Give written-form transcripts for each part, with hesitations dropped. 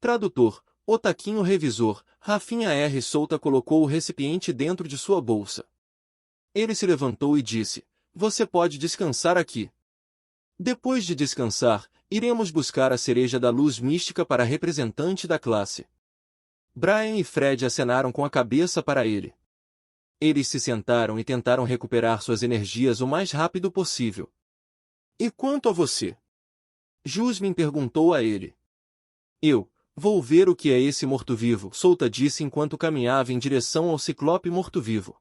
tradutor, Otaquinho revisor, Rafinha R. Souta colocou o recipiente dentro de sua bolsa. Ele se levantou e disse, você pode descansar aqui. Depois de descansar, iremos buscar a cereja da luz mística para a representante da classe. Brian e Fred acenaram com a cabeça para ele. Eles se sentaram e tentaram recuperar suas energias o mais rápido possível. E quanto a você? Jasmine perguntou a ele. Eu vou ver o que é esse morto-vivo, Souta disse enquanto caminhava em direção ao ciclope morto-vivo.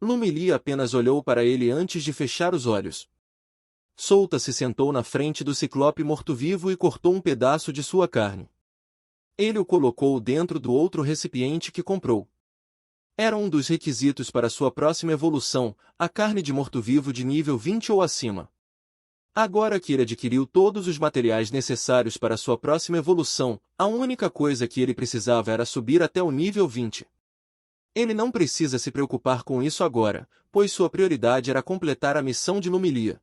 Lumili apenas olhou para ele antes de fechar os olhos. Souta se sentou na frente do ciclope morto-vivo e cortou um pedaço de sua carne. Ele o colocou dentro do outro recipiente que comprou. Era um dos requisitos para sua próxima evolução, a carne de morto-vivo de nível 20 ou acima. Agora que ele adquiriu todos os materiais necessários para sua próxima evolução, a única coisa que ele precisava era subir até o nível 20. Ele não precisa se preocupar com isso agora, pois sua prioridade era completar a missão de Lumilia.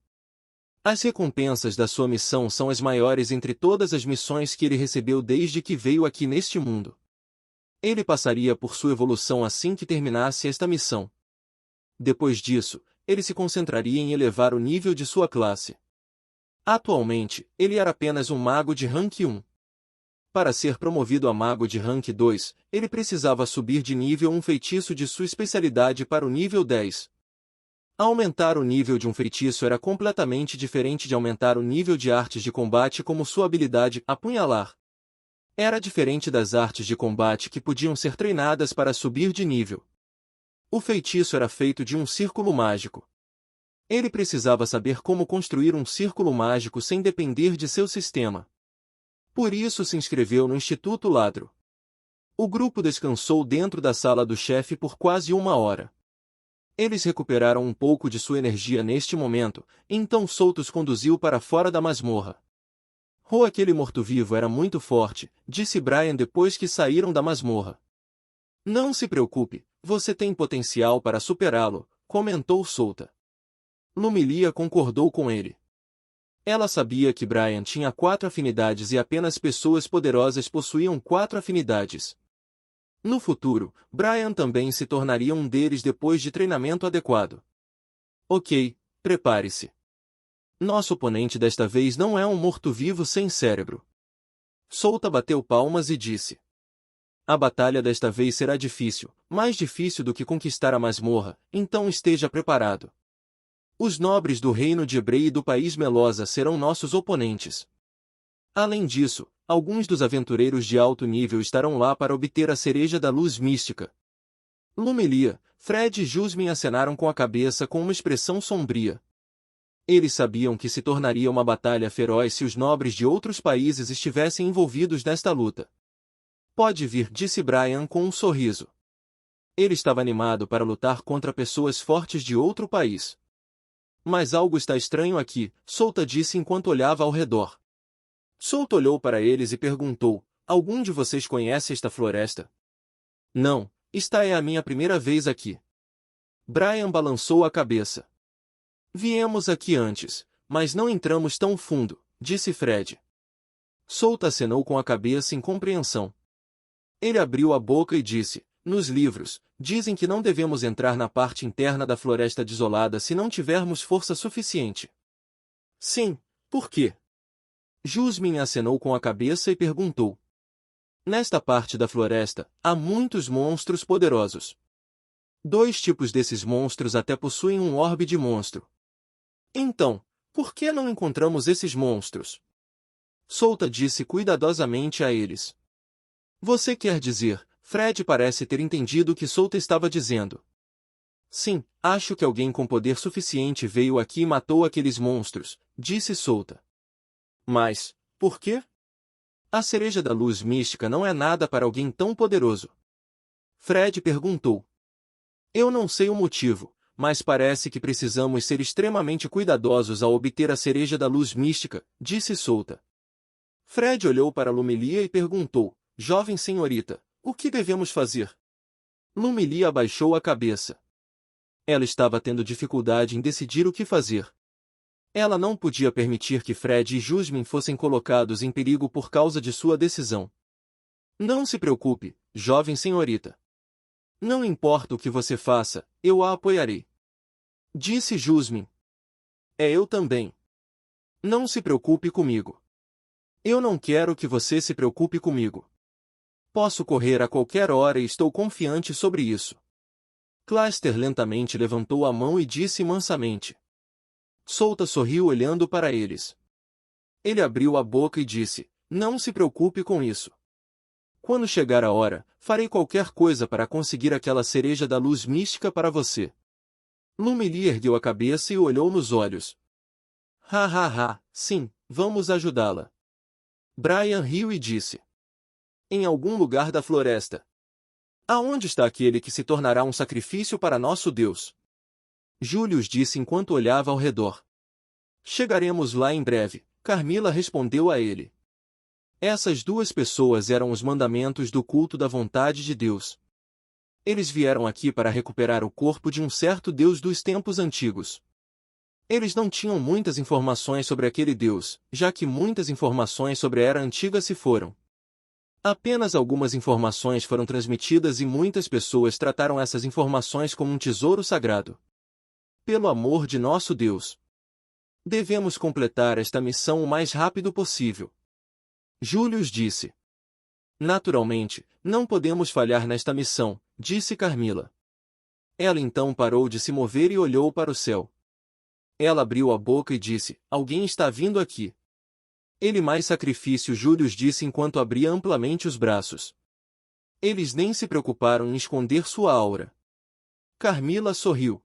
As recompensas da sua missão são as maiores entre todas as missões que ele recebeu desde que veio aqui neste mundo. Ele passaria por sua evolução assim que terminasse esta missão. Depois disso, ele se concentraria em elevar o nível de sua classe. Atualmente, ele era apenas um mago de rank 1. Para ser promovido a mago de rank 2, ele precisava subir de nível um feitiço de sua especialidade para o nível 10. Aumentar o nível de um feitiço era completamente diferente de aumentar o nível de artes de combate como sua habilidade apunhalar. Era diferente das artes de combate que podiam ser treinadas para subir de nível. O feitiço era feito de um círculo mágico. Ele precisava saber como construir um círculo mágico sem depender de seu sistema. Por isso se inscreveu no Instituto Ladro. O grupo descansou dentro da sala do chefe por quase 1 hora. Eles recuperaram um pouco de sua energia neste momento, então Souta os conduziu para fora da masmorra. Aquele morto-vivo era muito forte, disse Brian depois que saíram da masmorra. Não se preocupe, você tem potencial para superá-lo, comentou Souta. Lumilia concordou com ele. Ela sabia que Brian tinha 4 afinidades e apenas pessoas poderosas possuíam 4 afinidades. No futuro, Brian também se tornaria um deles depois de treinamento adequado. Ok, prepare-se. Nosso oponente desta vez não é um morto-vivo sem cérebro. Souta bateu palmas e disse. A batalha desta vez será difícil, mais difícil do que conquistar a masmorra, então esteja preparado. Os nobres do reino de Ebrei e do país Melosa serão nossos oponentes. Além disso, alguns dos aventureiros de alto nível estarão lá para obter a cereja da luz mística. Lumilia, Fred e Jasmine acenaram com a cabeça com uma expressão sombria. Eles sabiam que se tornaria uma batalha feroz se os nobres de outros países estivessem envolvidos nesta luta. Pode vir, disse Brian com um sorriso. Ele estava animado para lutar contra pessoas fortes de outro país. Mas algo está estranho aqui, Souta disse enquanto olhava ao redor. Souta olhou para eles e perguntou, algum de vocês conhece esta floresta? Não, esta é a minha primeira vez aqui. Brian balançou a cabeça. Viemos aqui antes, mas não entramos tão fundo, disse Fred. Souta acenou com a cabeça em compreensão. Ele abriu a boca e disse, nos livros, dizem que não devemos entrar na parte interna da floresta desolada se não tivermos força suficiente. Sim, por quê? Jasmine acenou com a cabeça e perguntou. Nesta parte da floresta, há muitos monstros poderosos. 2 tipos desses monstros até possuem um orbe de monstro. Então, por que não encontramos esses monstros? Souta disse cuidadosamente a eles. Você quer dizer, Fred parece ter entendido o que Souta estava dizendo. Sim, acho que alguém com poder suficiente veio aqui e matou aqueles monstros, disse Souta. Mas, por quê? A cereja da luz mística não é nada para alguém tão poderoso. Fred perguntou. Eu não sei o motivo, mas parece que precisamos ser extremamente cuidadosos ao obter a cereja da luz mística, disse Souta. Fred olhou para Lumilia e perguntou, jovem senhorita, o que devemos fazer? Lumilia abaixou a cabeça. Ela estava tendo dificuldade em decidir o que fazer. Ela não podia permitir que Fred e Jasmine fossem colocados em perigo por causa de sua decisão. Não se preocupe, jovem senhorita. Não importa o que você faça, eu a apoiarei. Disse Jasmine. É eu também. Não se preocupe comigo. Eu não quero que você se preocupe comigo. Posso correr a qualquer hora e estou confiante sobre isso. Clayster lentamente levantou a mão e disse mansamente. Solta sorriu olhando para eles. Ele abriu a boca e disse, não se preocupe com isso. Quando chegar a hora, farei qualquer coisa para conseguir aquela cereja da luz mística para você. Lumilia ergueu a cabeça e olhou nos olhos. Ha ha ha, sim, vamos ajudá-la. Brian riu e disse. Em algum lugar da floresta. Aonde está aquele que se tornará um sacrifício para nosso Deus? Julius disse enquanto olhava ao redor. Chegaremos lá em breve, Carmila respondeu a ele. Essas duas pessoas eram os mandamentos do culto da vontade de Deus. Eles vieram aqui para recuperar o corpo de um certo Deus dos tempos antigos. Eles não tinham muitas informações sobre aquele Deus, já que muitas informações sobre a Era Antiga se foram. Apenas algumas informações foram transmitidas e muitas pessoas trataram essas informações como um tesouro sagrado. Pelo amor de nosso Deus. Devemos completar esta missão o mais rápido possível. Julius disse. Naturalmente, não podemos falhar nesta missão, disse Carmila. Ela então parou de se mover e olhou para o céu. Ela abriu a boca e disse, alguém está vindo aqui. Ele mais sacrifício, Julius disse enquanto abria amplamente os braços. Eles nem se preocuparam em esconder sua aura. Carmila sorriu.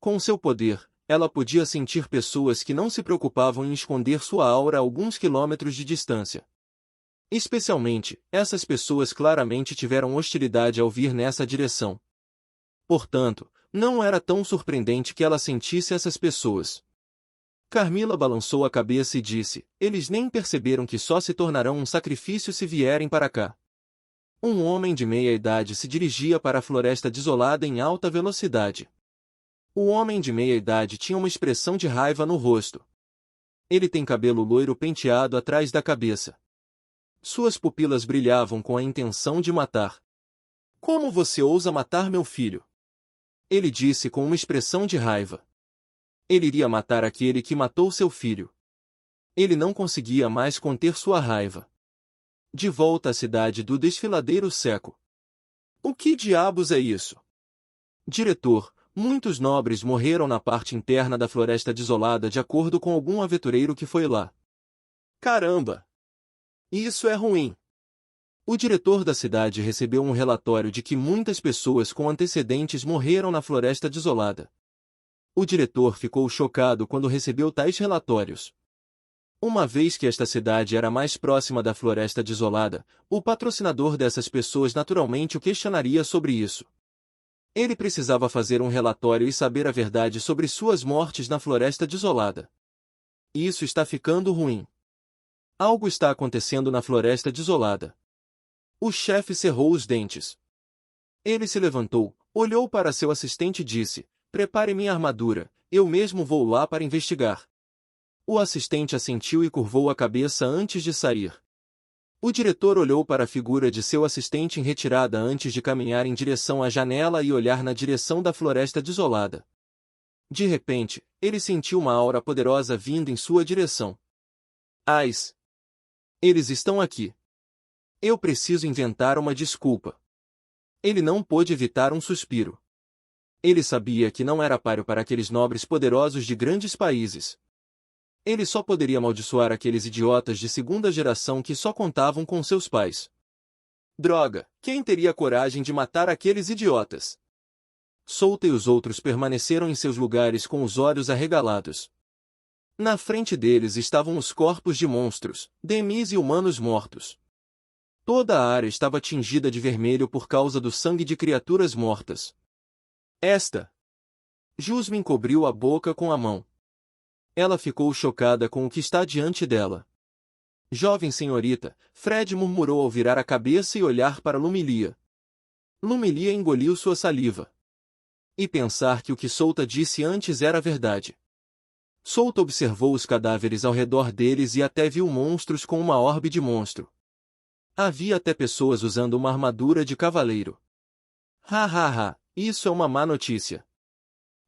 Com seu poder, ela podia sentir pessoas que não se preocupavam em esconder sua aura a alguns quilômetros de distância. Especialmente, essas pessoas claramente tiveram hostilidade ao vir nessa direção. Portanto, não era tão surpreendente que ela sentisse essas pessoas. Carmila balançou a cabeça e disse, eles nem perceberam que só se tornarão um sacrifício se vierem para cá. Um homem de meia idade se dirigia para a floresta desolada em alta velocidade. O homem de meia idade tinha uma expressão de raiva no rosto. Ele tem cabelo loiro penteado atrás da cabeça. Suas pupilas brilhavam com a intenção de matar. Como você ousa matar meu filho? Ele disse com uma expressão de raiva. Ele iria matar aquele que matou seu filho. Ele não conseguia mais conter sua raiva. De volta à cidade do desfiladeiro seco. O que diabos é isso? Diretor, muitos nobres morreram na parte interna da floresta desolada de acordo com algum aventureiro que foi lá. Caramba! Isso é ruim. O diretor da cidade recebeu um relatório de que muitas pessoas com antecedentes morreram na floresta desolada. O diretor ficou chocado quando recebeu tais relatórios. Uma vez que esta cidade era mais próxima da floresta desolada, o patrocinador dessas pessoas naturalmente o questionaria sobre isso. Ele precisava fazer um relatório e saber a verdade sobre suas mortes na floresta desolada. Isso está ficando ruim. Algo está acontecendo na floresta desolada. O chefe cerrou os dentes. Ele se levantou, olhou para seu assistente e disse, prepare minha armadura, eu mesmo vou lá para investigar. O assistente assentiu e curvou a cabeça antes de sair. O diretor olhou para a figura de seu assistente em retirada antes de caminhar em direção à janela e olhar na direção da floresta desolada. De repente, ele sentiu uma aura poderosa vindo em sua direção. Ais! Eles estão aqui. Eu preciso inventar uma desculpa. Ele não pôde evitar um suspiro. Ele sabia que não era páreo para aqueles nobres poderosos de grandes países. Ele só poderia amaldiçoar aqueles idiotas de segunda geração que só contavam com seus pais. Droga, quem teria coragem de matar aqueles idiotas? Solta e os outros permaneceram em seus lugares com os olhos arregalados. Na frente deles estavam os corpos de monstros, demis e humanos mortos. Toda a área estava tingida de vermelho por causa do sangue de criaturas mortas. Jasmine cobriu a boca com a mão. Ela ficou chocada com o que está diante dela. Jovem senhorita, Fred murmurou ao virar a cabeça e olhar para Lumilia. Lumilia engoliu sua saliva. E pensar que o que Solta disse antes era verdade. Solta observou os cadáveres ao redor deles e até viu monstros com uma orbe de monstro. Havia até pessoas usando uma armadura de cavaleiro. Isso é uma má notícia.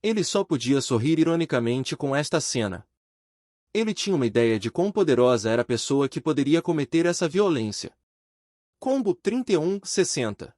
Ele só podia sorrir ironicamente com esta cena. Ele tinha uma ideia de quão poderosa era a pessoa que poderia cometer essa violência. Combo 3160